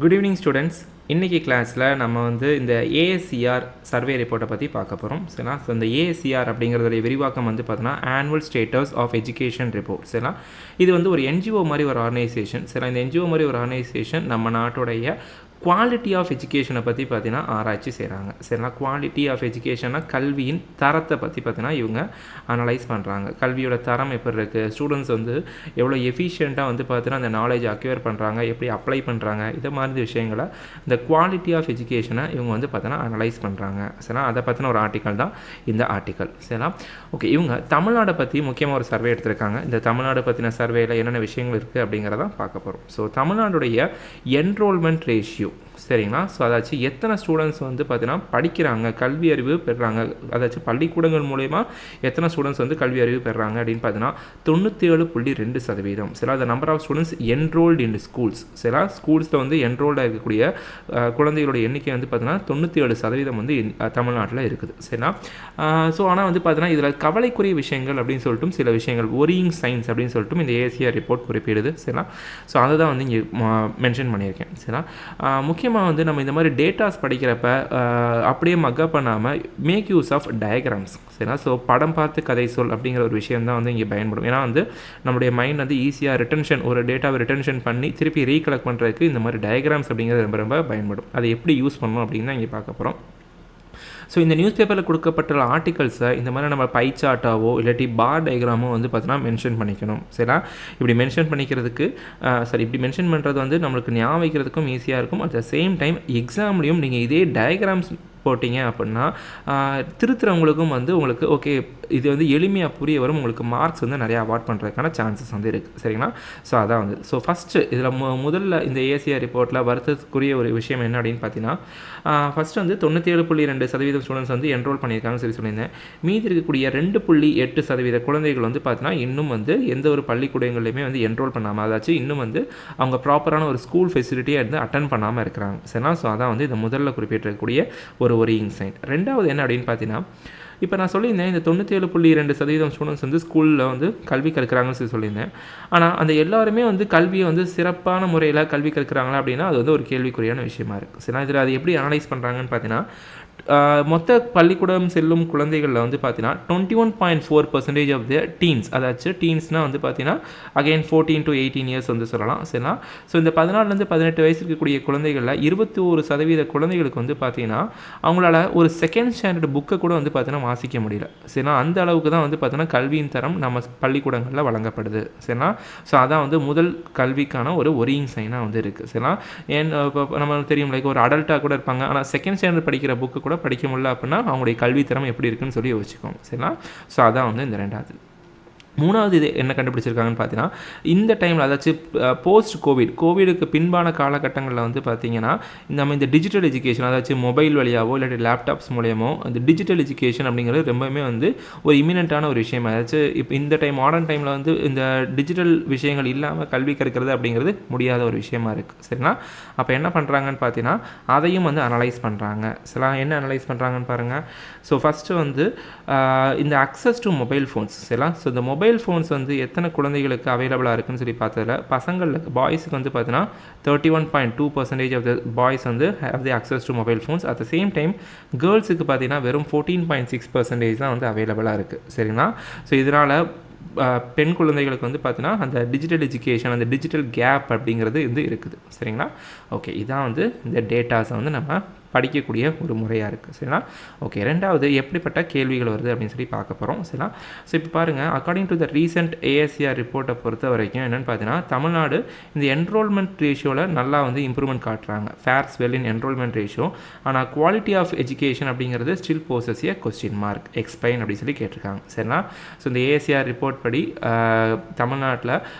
Good evening students. இன்றைக்கி கிளாஸில் நம்ம இந்த ஏஎஸ்சிஆர் சர்வே ரிப்போர்ட்டை பற்றி பார்க்க போகிறோம். சரிங்களா? ஸோ இந்த ஏஎஸ்சிஆர் அப்படிங்கிறதுடைய விரிவாக்கம் பார்த்தோன்னா annual status of education report. சரிங்களா? இது ஒரு என்ஜிஓ மாதிரி ஒரு ஆர்கனைசேஷன். சரி, இந்த என்ஜிஓ மாதிரி ஒரு ஆர்கனைசேஷன் நம்ம நாட்டுடைய குவாலிட்டி ஆஃப் எஜுகேஷனை பற்றி பார்த்தீங்கன்னா ஆராய்ச்சி செய்கிறாங்க. சரிங்களா? குவாலிட்டி ஆஃப் எஜுகேஷன்னா கல்வியின் தரத்தை பற்றி பார்த்தீங்கன்னா இவங்க அனலைஸ் பண்ணுறாங்க. கல்வியோட தரம் எப்படி இருக்குது, ஸ்டூடெண்ட்ஸ் எவ்வளோ எஃபிஷியண்ட்டாக பார்த்தீங்கன்னா அந்த நாலேஜ் அக்யூர் பண்ணுறாங்க, எப்படி அப்ளை பண்ணுறாங்க, இதை மாதிரி விஷயங்களை இந்த குவாலிட்டி ஆஃப் எஜுகேஷனை இவங்க பார்த்தீங்கன்னா அனலைஸ் பண்ணுறாங்க. சரிங்களா? அதை பற்றின ஒரு ஆர்டிக்கல் தான் இந்த ஆர்டிக்கல். சரிங்களா? ஓகே, இவங்க தமிழ்நாடை பற்றி முக்கியமாக ஒரு சர்வே எடுத்திருக்காங்க. இந்த தமிழ்நாடு பற்றின சர்வேயில் என்னென்ன விஷயங்கள் இருக்குது அப்படிங்கிறதான் பார்க்க போகிறோம். ஸோ தமிழ்நாடுடைய என்ரோல்மெண்ட் ரேஷியோ, சரிங்களா? ஸோ அதாச்சும் எத்தனை ஸ்டூடெண்ட்ஸ் பார்த்தீங்கன்னா படிக்கிறாங்க, கல்வி அறிவு பெறுறாங்க, அதாச்சும் பள்ளிக்கூடங்கள் மூலயமா எத்தனை ஸ்டூடெண்ட்ஸ் கல்வி அறிவு பெறுறாங்க அப்படின்னு பார்த்தீங்கன்னா 97.2%. சரி, அந்த number of students enrolled in schools. சரி, ஸ்கூல்ஸில் என்ரோல்டாக இருக்கக்கூடிய குழந்தைகளோட எண்ணிக்கை பார்த்தீங்கன்னா 97% தமிழ்நாட்டில் இருக்குது. சரிங்களா? ஸோ ஆனால் பார்த்தீங்கன்னா இதில் கவலைக்குரிய விஷயங்கள் அப்படின்னு சொல்லிட்டு சில விஷயங்கள், ஒரியிங் சைன்ஸ் அப்படின்னு சொல்லிட்டு இந்த ஏசிஆர் ரிப்போர்ட் குறிப்பிடுது. சரிங்களா? ஸோ அதை தான் இங்கே மென்ஷன் பண்ணியிருக்கேன். சரிங்களா? முக்கியமாக நம்ம இந்த மாதிரி டேட்டாஸ் படிக்கிறப்ப அப்படியே மக்கப் பண்ணாமல் மேக் யூஸ் ஆஃப் டயக்ராம்ஸ். சரிங்களா? ஸோ படம் பார்த்து கதை சொல் அப்படிங்கிற ஒரு விஷயம் தான் இங்கே பயன்படும். ஏன்னா நம்முடைய மைண்ட் ஈஸியாக ரிட்டன்ஷன், ஒரு டேட்டாவை ரிட்டன்ஷன் பண்ணி திருப்பி ரீகலெக்ட் பண்ணுறதுக்கு இந்த மாதிரி டயக்ராம்ஸ் அப்படிங்கிறது ரொம்ப ரொம்ப பயன்படும். அதை எப்படி யூஸ் பண்ணணும் அப்படின்னு தான் இங்கே பார்க்க போகிறோம். ஸோ இந்த நியூஸ் பேப்பரில் கொடுக்கப்பட்டுள்ள ஆர்டிகல்ஸை இந்த மாதிரி நம்ம பை சார்ட்டாவோ இல்லாட்டி பார் டயக்ராமோ பார்த்தீங்கன்னா மென்ஷன் பண்ணிக்கணும். சரிங்களா? இப்படி மென்ஷன் பண்ணிக்கிறதுக்கு இப்படி மென்ஷன் பண்ணுறது நம்மளுக்கு ஞாபகம் வைக்கிறதுக்கும் ஈஸியாக இருக்கும். அட் த சேம் டைம் எக்ஸாம்லேயும் நீங்கள் இதே டயக்ராம்ஸ் போட்டிங்க அப்படின்னா திருத்துறவங்களுக்கும் உங்களுக்கு ஓகே இது எளிமையாக புரிய வரும், உங்களுக்கு மார்க்ஸ் நிறையா அவார்ட் பண்ணுறதுக்கான சான்சஸ் இருக்குது. சரிங்களா? ஸோ அதான் ஸோ ஃபஸ்ட்டு இதில் முதல்ல இந்த ஏசிஆர் ரிப்போர்ட்டில் வருத்தத்துக்குரிய ஒரு விஷயம் என்ன அப்படின்னு பார்த்தீங்கன்னா, ஃபஸ்ட்டு 97.2% ஸ்டூடெண்ட்ஸ் என்ரோல் பண்ணியிருக்காங்கன்னு சொல்லியிருந்தேன். மீதி இருக்கக்கூடிய 2.8% குழந்தைகள் பார்த்தீங்கன்னா இன்னும் எந்த ஒரு பள்ளிக்கூடங்கள்லையுமே என்ரோல் பண்ணாமல், அதாச்சும் இன்னும் அவங்க ப்ராப்பரான ஒரு ஸ்கூல் ஃபெசிலிட்டியை அட்டன் பண்ணாமல் இருக்கிறாங்க. சரிங்களா? ஸோ அதான் இந்த முதல்ல குறிப்பிட்டிருக்கக்கூடிய ஒரு ஒரியிங் சைன். ரெண்டாவது என்ன அப்படின்னு பார்த்தீங்கன்னா, இப்போ நான் சொல்லியிருந்தேன் இந்த 97.2% ஸ்டூடெண்ட்ஸ் ஸ்கூலில் கல்வி கற்கிறாங்கன்னு சொல்லியிருந்தேன். ஆனால் அந்த எல்லாருமே கல்வியை சிறப்பான முறையில் கல்வி கற்கிறாங்களா அப்படின்னா அது ஒரு கேள்விக்குறியான விஷயமா இருக்குது. சரி, இதில் அது எப்படி அனலைஸ் பண்ணுறாங்கன்னு பார்த்தீங்கன்னா, மொத்த பள்ளிக்கூடம் செல்லும் குழந்தைகளில் பார்த்தீங்கன்னா 21.4% ஆஃப் த டீன்ஸ், அதாச்சும் டீன்ஸ்னால் பார்த்தீங்கன்னா அகைன் 14 to 18 இயர்ஸ் சொல்லலாம். சரிங்களா? ஸோ இந்த 14-18 வயசு இருக்கக்கூடிய குழந்தைகளில் 21% குழந்தைகளுக்கு பார்த்தீங்கன்னா அவங்களால ஒரு செகண்ட் ஸ்டாண்டர்ட் புக்கை கூட பார்த்தீங்கன்னா வாசிக்க முடியல. சரிங்களா? அந்த அளவுக்கு தான் பார்த்தீங்கன்னா கல்வியின் தரம் நம்ம பள்ளிக்கூடங்களில் வழங்கப்படுது. சரிங்களா? ஸோ அதான் முதல் கல்விக்கான ஒரு ஒரியிங் சைனாக இருக்குது. சரிங்களா? ஏன் இப்போ நம்மளுக்கு தெரியும், லைக் ஒரு அடல்ட்டாக கூட இருப்பாங்க, ஆனால் செகண்ட் ஸ்டாண்டர்ட் படிக்கிற புக்கு கூட படிக்க முடியல அப்படின்னா அவங்களுடைய கல்வித்தரம் எப்படி இருக்குன்னு சொல்லி யோசிச்சுக்கோங்க. சரிங்களா? ஸோ அதான் இந்த ரெண்டாவது. மூணாவது இது என்ன கண்டுபிடிச்சிருக்காங்கன்னு பார்த்தீங்கன்னா, இந்த டைமில் அதாச்சும் போஸ்ட் கோவிடுக்கு பின்பான காலகட்டங்களில் பார்த்தீங்கன்னா நம்ம இந்த டிஜிட்டல் எஜுகேஷன், அதாச்சும் மொபைல் வழியாவோ இல்லாட்டி லேப்டாப்ஸ் மூலியமோ அந்த டிஜிட்டல் எஜுகேஷன் அப்படிங்கிறது ரொம்பவுமே ஒரு இமினெண்ட்டான ஒரு விஷயம். அதாச்சும் இப்போ இந்த டைம் மாடர்ன் டைமில் இந்த டிஜிட்டல் விஷயங்கள் இல்லாமல் கல்வி கற்கிறது அப்படிங்கிறது முடியாத ஒரு விஷயமா இருக்குது. சரிங்களா? அப்போ என்ன பண்ணுறாங்கன்னு பார்த்தீங்கன்னா அதையும் அனலைஸ் பண்ணுறாங்க. சில என்ன அனலைஸ் பண்ணுறாங்கன்னு பாருங்கள். ஸோ ஃபஸ்ட்டு இந்த அக்சஸ் டு மொபைல் ஃபோன்ஸ். சரிங்களா? ஸோ இந்த மொபைல் ஃபோன்ஸ் எத்தனை குழந்தைகளுக்கு அவைலபிளாக இருக்குன்னு சொல்லி பார்த்ததில் பசங்களுக்கு பாய்ஸுக்கு பார்த்தீங்கன்னா 31.2% of the boys have the access to mobile phones. At the same time கேர்ள்ஸுக்கு பார்த்தீங்கன்னா வெறும் 14.6% தான் அவைலபிளாக இருக்குது. சரிங்களா? ஸோ இதனால் பெண் குழந்தைகளுக்கு பார்த்தீங்கன்னா அந்த டிஜிட்டல் எஜுகேஷன், அந்த டிஜிட்டல் கேப் அப்படிங்கிறது இருக்குது. சரிங்களா? ஓகே, இதான் இந்த டேட்டாஸை நம்ம படிக்கக்கூடிய ஒரு முறையாக இருக்குது. சரிங்களா? ஓகே, ரெண்டாவது எப்படிப்பட்ட கேள்விகள் வருது அப்படின்னு சொல்லி பார்க்க போகிறோம். சரிங்களா? ஸோ இப்போ பாருங்கள், அக்கார்டிங் டு த ரீசெண்ட் ஏஎஸ்சிஆர் ரிப்போர்ட்டை பொறுத்த வரைக்கும் என்னென்னு பார்த்தீங்கன்னா, தமிழ்நாடு இந்த என்ரோல்மெண்ட் ரேஷியோவில் நல்லா இம்ப்ரூவ்மெண்ட் காட்டுறாங்க, fares well in enrolment ratio. ஆனால் குவாலிட்டி ஆஃப் எஜுகேஷன் அப்படிங்கிறது ஸ்டில் போசஸ் ஏ கொஸ்டின் மார்க், எக்ஸ்பிளைன் அப்படின்னு சொல்லி கேட்டிருக்காங்க. சரிங்களா? ஸோ இந்த ஏஎஸ்சிஆர் ரிப்போர்ட் படி தமிழ்நாட்டில்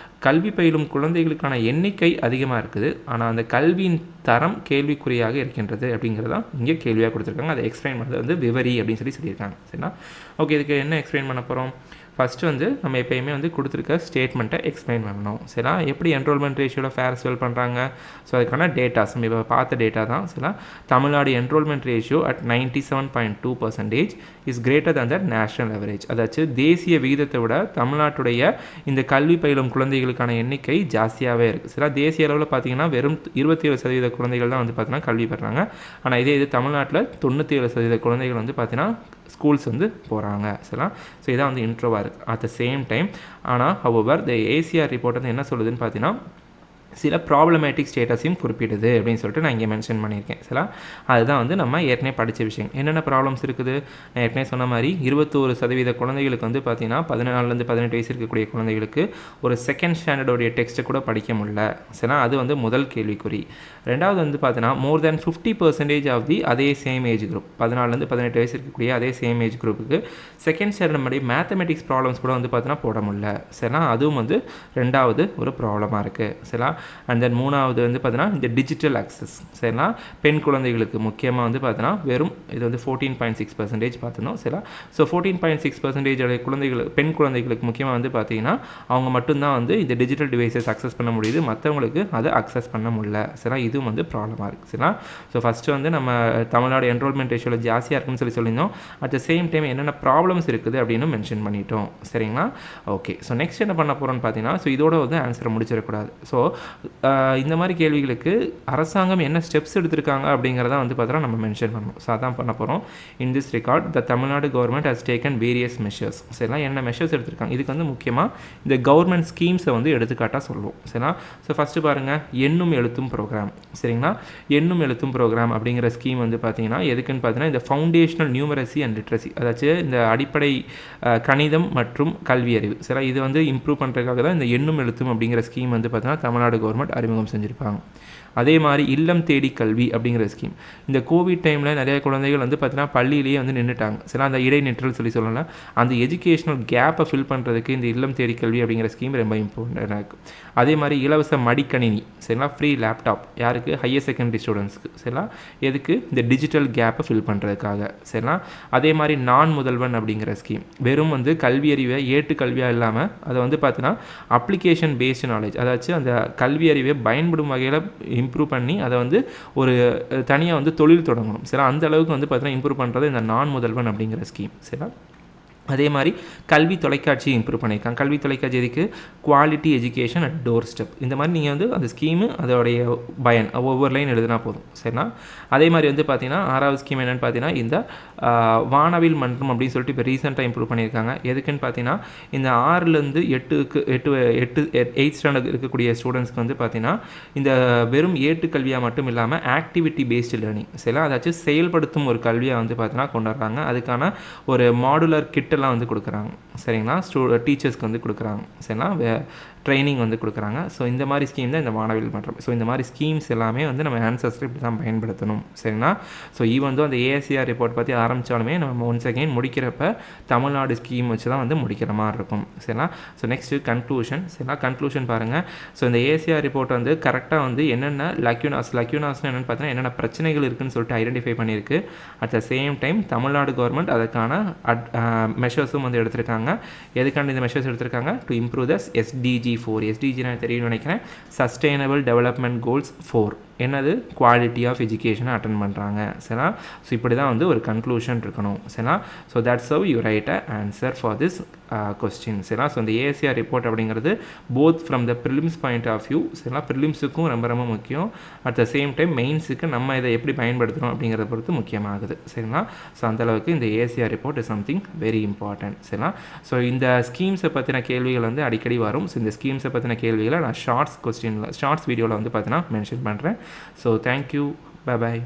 கல்வி பயிலும் குழந்தைகளுக்கான எண்ணிக்கை அதிகமாக இருக்குது, ஆனால் அந்த கல்வியின் தரம் கேள்விக்குறியாக இருக்கின்றது அப்படிங்கிறது தான் இங்கே கேள்வியாக கொடுத்துருக்காங்க. அதை எக்ஸ்பிளைன் பண்ணுறது விவரி அப்படின்னு சொல்லியிருக்காங்க. சரிங்களா? ஓகே, இதுக்கு என்ன எக்ஸ்பிளைன் பண்ண போகிறோம்? ஃபஸ்ட்டு வந்து நம்ம எப்பயுமே வந்து கொடுத்துருக்க ஸ்டேட்மெண்ட்டை எக்ஸ்பிளைன் பண்ணணும். சரிங்களா? எப்படி என்ரோல்மெண்ட் ரேஷியோவில் ஃபேர் ஸ்வெல் பண்ணுறாங்க? ஸோ அதுக்கான டேட்டாஸ் நம்ம இப்போ பார்த்த டேட்டா தான். சரிங்களா? Tamil Nadu enrolment ratio at 97.2% is greater than the national average. அதாச்சும் தேசிய விகிதத்தை விட தமிழ்நாட்டுடைய இந்த கல்வி பயிலும் குழந்தைகளுக்கான எண்ணிக்கை ஜாஸ்தியாகவே இருக்குது. சரிங்களா? தேசிய அளவில் பார்த்தீங்கன்னா வெறும் 27% குழந்தைகள் தான் வந்து பார்த்தீங்கன்னா கல்வி பெறாங்க. ஆனால் இது தமிழ்நாட்டில் 97% குழந்தைகள் வந்து பார்த்தீங்கன்னா ஸ்கூல்ஸ் வந்து போகிறாங்க. சரிங்களா? ஸோ இதான் வந்து இன்ட்ரோவாக இருக்குது. அட் த சேம் டைம் ஆனால் ஹவவர் த ஏசிஆர் ரிப்போர்ட் வந்து என்ன சொல்லுதுன்னு பார்த்தீங்கன்னா சில ப்ராப்ளமேட்டிக் ஸ்டேட்டஸையும் குறிப்பிடுது அப்படின்னு சொல்லிட்டு நான் இங்கே மென்ஷன் பண்ணியிருக்கேன். சரிங்களா? அதுதான் வந்து நம்ம ஏற்கனவே படித்த விஷயம். என்னென்ன ப்ராப்ளம்ஸ் இருக்குது? நான் ஏற்கனவே சொன்ன மாதிரி 21% குழந்தைகளுக்கு வந்து பார்த்தீங்கன்னா 14 18 வயசு இருக்கக்கூடிய குழந்தைகளுக்கு ஒரு செகண்ட் ஸ்டாண்டர்டோடைய டெக்ஸ்ட்டை கூட படிக்க முடியல. சரிங்களா? அது வந்து முதல் கேள்விக்குறி. ரெண்டாவது வந்து பார்த்தீங்கன்னா மோர் தேன் 50% ஆஃப் தி அதே சேம் ஏஜ் குரூப் 14 18 வயசு இருக்கக்கூடிய அதே சேம் ஏஜ் குரூப்புக்கு செகண்ட் ஸ்டாண்டர்ட் மாதிரி மேத்தமெட்டிக்ஸ் ப்ராப்ளம்ஸ் கூட வந்து பார்த்தீங்கன்னா போட முடியல. சரிங்களா? அதுவும் வந்து ரெண்டாவது ஒரு ப்ராப்ளமாக இருக்குது. சரிங்களா? அண்ட் தென் மூணாவது வந்து பார்த்தீங்கன்னா இந்த டிஜிட்டல் ஆக்சஸ். சரிங்களா? பெண் குழந்தைகளுக்கு முக்கியமாக வந்து பார்த்தீங்கன்னா வெறும் இது வந்து 14.6% பார்த்துருந்தோம். சரிங்களா? ஸோ 14.6% குழந்தைகள் பெண் குழந்தைகளுக்கு முக்கியமாக வந்து பார்த்தீங்கன்னா அவங்க மட்டும்தான் வந்து இந்த டிஜிட்டல் டிவைசஸ் அக்சஸ் பண்ண முடியுது, மற்றவங்களுக்கு அதை அக்சஸ் பண்ண முடியல. சரிங்களா? இதுவும் வந்து ப்ராப்ளமாக இருக்குது. சரிங்களா? ஸோ ஃபஸ்ட்டு வந்து நம்ம தமிழ்நாடு என்ரோல்மெண்ட் ரேஷியோவில் ஜாஸ்தியாக இருக்குன்னு சொல்லியிருந்தோம். அட் த சேம் டைம் என்னென்ன ப்ராப்ளம்ஸ் இருக்குது அப்படின்னு மென்ஷன் பண்ணிட்டோம். சரிங்களா? ஓகே. ஸோ நெக்ஸ்ட் என்ன பண்ண போகிறோன்னு பார்த்தீங்கன்னா ஸோ இதோட வந்து ஆன்சரை முடிச்சிடக்கூடாது. ஸோ இந்த மாதிரி கேள்விகளுக்கு அரசாங்கம் என்ன ஸ்டெப்ஸ் எடுத்திருக்காங்க அப்படிங்கிறத வந்து பார்த்தா நம்ம மென்ஷன் பண்ணணும். ஸோ அதான் பண்ண போகிறோம். In this record the Tamil Nadu government has taken various measures. சரிங்களா? என்ன மெஷர்ஸ் எடுத்திருக்காங்க? இதுக்கு வந்து முக்கியமாக இந்த கவர்மெண்ட் ஸ்கீம்ஸை வந்து எடுத்துக்காட்டாக சொல்லுவோம். சரிங்களா? ஸோ ஃபஸ்ட்டு பாருங்கள், எண்ணும் எழுத்தும் ப்ரோக்ராம். சரிங்களா? எண்ணும் எழுத்தும் ப்ரோக்ராம் அப்படிங்கிற ஸ்கீம் வந்து பார்த்தீங்கன்னா எதுக்குன்னு பார்த்தீங்கன்னா இந்த ஃபவுண்டேஷனல் நியூமரசி அண்ட் லிட்ரஸி, அதாச்சும் இந்த அடிப்படை கணிதம் மற்றும் கல்வி அறிவு. சரிங்களா? இது வந்து இம்ப்ரூவ் பண்ணுறதுக்காக தான் இந்த எண்ணும் எழுத்தும் அப்படிங்கிற ஸ்கீம் வந்து பார்த்தீங்கன்னா தமிழ்நாடு கவர்மெண்ட் அறிமுகம் செஞ்சுருப்பாங்க. அதே மாதிரி இல்லம் தேடி கல்வி அப்படிங்கிற ஸ்கீம் இந்த கோவிட் டைமில் நிறைய குழந்தைகள் வந்து பார்த்தீங்கன்னா பள்ளியிலேயே வந்து நின்றுட்டாங்க. சரி, அந்த இடைநிற்றல் சொல்லலாம். அந்த எஜுகேஷனல் கேப்பை ஃபில் பண்ணுறதுக்கு இந்த இல்லம் தேடி கல்வி அப்படிங்கிற ஸ்கீம் ரொம்ப இம்பார்ட்டண்டாக இருக்குது. அதே மாதிரி இலவச மடிக்கணினி, சரிங்களா, ஃப்ரீ லேப்டாப் யாருக்கு? ஹையர் செகண்டரி ஸ்டூடெண்ட்ஸ்க்கு. சரிங்களா? எதுக்கு? இந்த டிஜிட்டல் கேப்பை ஃபில் பண்ணுறதுக்காக. சரிங்களா? அதே மாதிரி நான் முதல்வன் அப்படிங்கிற ஸ்கீம் வெறும் வந்து கல்வி அறிவை ஏட்டு கல்வியாக இல்லாமல் அதை வந்து பார்த்தீங்கன்னா அப்ளிகேஷன் பேஸ்டு நாலேஜ், அதாச்சும் அந்த கல்வி அறிவை பயன்படும் வகையில் இம்ப்ரூவ் பண்ணி அதை வந்து ஒரு தனியாக வந்து தொழில் தொடங்கணும். சரி, அந்த அளவுக்கு வந்து பார்த்தீங்கன்னா இம்ப்ரூவ் பண்ணுறது இந்த நான் முதல்வன் அப்படிங்கிற ஸ்கீம். சரிங்களா? அதே மாதிரி கல்வி தொலைக்காட்சி இம்ப்ரூவ் பண்ணியிருக்காங்க. கல்வி தொலைக்காட்சி எதுக்கு? Quality education at door step. இந்த மாதிரி நீங்கள் வந்து அந்த ஸ்கீமு அதோடைய பயன் ஒவ்வொரு லைன் எழுதுனா போதும். சரிண்ணா? அதே மாதிரி வந்து பார்த்தீங்கன்னா 6வது ஸ்கீம் என்னென்னு பார்த்தீங்கன்னா இந்த வானவில் மன்றம் அப்படின்னு சொல்லிட்டு இப்போ ரீசெண்டாக இம்ப்ரூவ் பண்ணியிருக்காங்க. எதுக்குன்னு பார்த்தீங்கன்னா இந்த 6லேருந்து 8 ஸ்டாண்டர்ட் இருக்கக்கூடிய ஸ்டூடெண்ட்ஸ்க்கு வந்து பார்த்தீங்கன்னா இந்த வெறும் ஏட்டு கல்வியாக மட்டும் இல்லாமல் ஆக்டிவிட்டி பேஸ்டு லேர்னிங், சரிங்களா, அதாச்சும் செயல்படுத்தும் ஒரு கல்வியாக வந்து பார்த்தீங்கன்னா கொண்டாடுறாங்க. அதுக்கான ஒரு மாடுலர் கிட் எல்லாம் வந்து கொடுக்குறாங்க. சரிங்களா? டீச்சர்ஸ்க்கு வந்து கொடுக்குறாங்க. சரிங்களா? ட்ரைனிங் வந்து கொடுக்குறாங்க. ஸோ இந்த மாதிரி ஸ்கீம் தான் இந்த வானவில் மன்றம். ஸோ இந்த மாதிரி ஸ்கீம்ஸ் எல்லாமே வந்து நம்ம ஆன்சர்ஸில் இப்படி தான் பயன்படுத்தணும். சரிங்களா? ஸோ வந்து அந்த ஏஎஸ்சிஆர் ரிப்போர்ட் பற்றி ஆரம்பித்தாலுமே நம்ம ஒன்ஸ் அகெயின் முடிக்கிறப்ப தமிழ்நாடு ஸ்கீம் வச்சு தான் வந்து முடிக்கிற மாதிரி இருக்கும். சரிங்களா? So next conclusion. சரிங்களா? கன்க்ளூஷன் பாருங்கள். ஸோ இந்த ஏஎஸ்சிஆர் ரிப்போர்ட் வந்து கரெக்டாக வந்து என்னென்ன லக்யூனாஸ்னு என்னென்னு பார்த்தீங்கன்னா என்னென்ன பிரச்சனைகள் இருக்குதுன்னு சொல்லிட்டு ஐடென்டிஃபை பண்ணியிருக்கு. At the same time Tamil Nadu government அதுக்கான மெஷர்ஸும் வந்து எடுத்திருக்காங்க. எதுக்கான இந்த மெஷர்ஸ் எடுத்திருக்காங்க? To improve the SDG 4. SDG நான் தெரியும்னு நினைக்கிறேன். Sustainable development goals 4. என்னது? குவாலிட்டி ஆஃப் எஜுகேஷனை அட்டன் பண்ணுறாங்க. சரிங்களா? ஸோ இப்படி தான் வந்து ஒரு கன்க்ளூஷன் இருக்கணும். சரிங்களா? So that's how you write a answer for this question. சரிங்களா? ஸோ இந்த ஏஎஸ்சிஆர் ரிப்போர்ட் அப்படிங்கிறது both from the prelims point of view, சரிங்களா, ப்ரிலிம்ஸுக்கும் ரொம்ப ரொம்ப முக்கியம். அட் த சேம் டைம் மெயின்ஸுக்கு நம்ம இதை எப்படி பயன்படுத்துகிறோம் அப்படிங்கிறத பொறுத்து முக்கியமாகுது. சரிங்களா? ஸோ அந்தளவுக்கு இந்த ASCR report is something very important. சரிங்களா? ஸோ இந்த ஸ்கீம்ஸை பற்றின கேள்விகள் வந்து அடிக்கடி வரும். ஸோ இந்த ஸ்கீம்ஸை பற்றின கேள்விகளை நான் ஷார்ட்ஸ் வீடியோவில் வந்து பார்த்தீங்கன்னா மென்ஷன் பண்ணுறேன். So thank you. Bye bye.